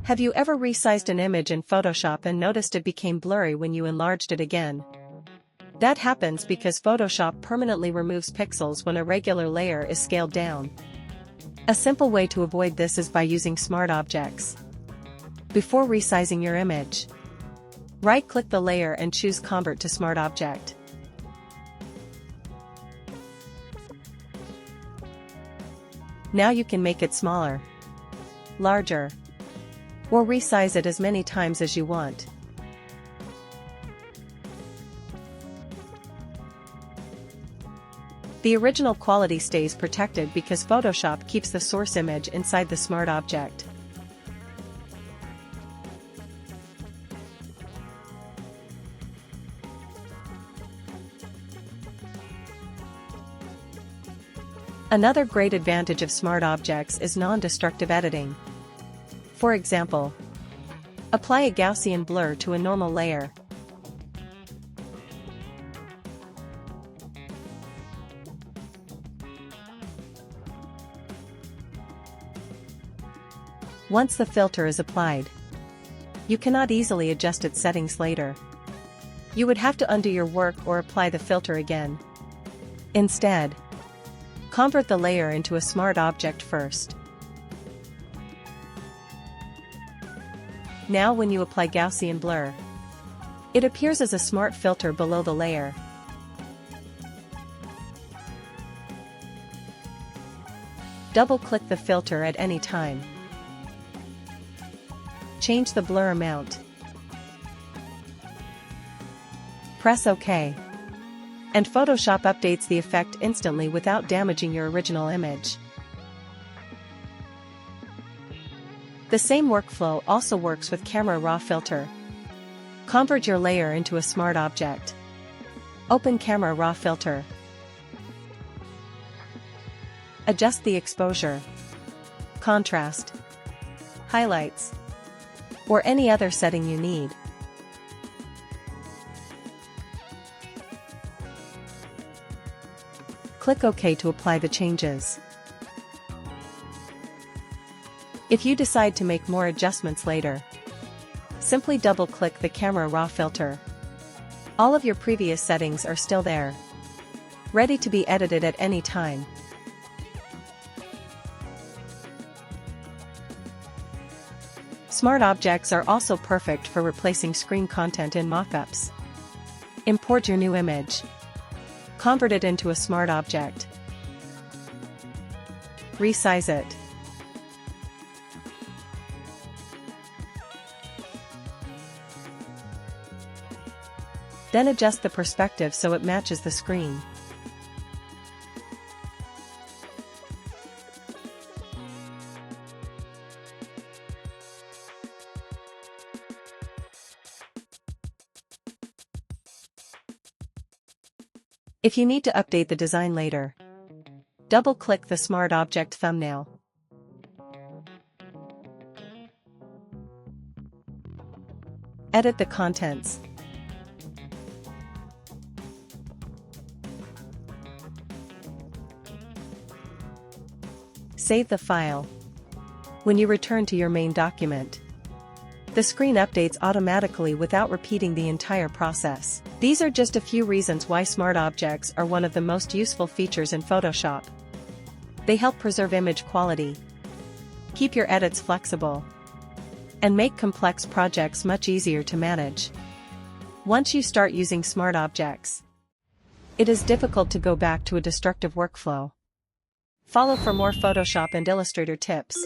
Have you ever resized an image in Photoshop and noticed it became blurry when you enlarged it again? That happens because Photoshop permanently removes pixels when a regular layer is scaled down. A simple way to avoid this is by using smart objects. Before resizing your image, right-click the layer and choose Convert to Smart Object. Now you can make it smaller, larger, or resize it as many times as you want. The original quality stays protected because Photoshop keeps the source image inside the smart object. Another great advantage of smart objects is non-destructive editing. For example, apply a Gaussian blur to a normal layer. Once the filter is applied, you cannot easily adjust its settings later. You would have to undo your work or apply the filter again. Instead, convert the layer into a smart object first. Now when you apply Gaussian blur, it appears as a smart filter below the layer. Double-click the filter at any time. Change the blur amount. Press OK. And Photoshop updates the effect instantly without damaging your original image. The same workflow also works with Camera Raw Filter. Convert your layer into a smart object. Open Camera Raw Filter. Adjust the exposure, contrast, highlights, or any other setting you need. Click OK to apply the changes. If you decide to make more adjustments later, simply double-click the Camera Raw filter. All of your previous settings are still there, ready to be edited at any time. Smart objects are also perfect for replacing screen content in mockups. Import your new image. Convert it into a smart object. Resize it. Then adjust the perspective so it matches the screen. If you need to update the design later, double-click the Smart Object thumbnail. Edit the contents. Save the file. When you return to your main document, the screen updates automatically without repeating the entire process. These are just a few reasons why smart objects are one of the most useful features in Photoshop. They help preserve image quality, keep your edits flexible, and make complex projects much easier to manage. Once you start using smart objects, it is difficult to go back to a destructive workflow. Follow for more Photoshop and Illustrator tips.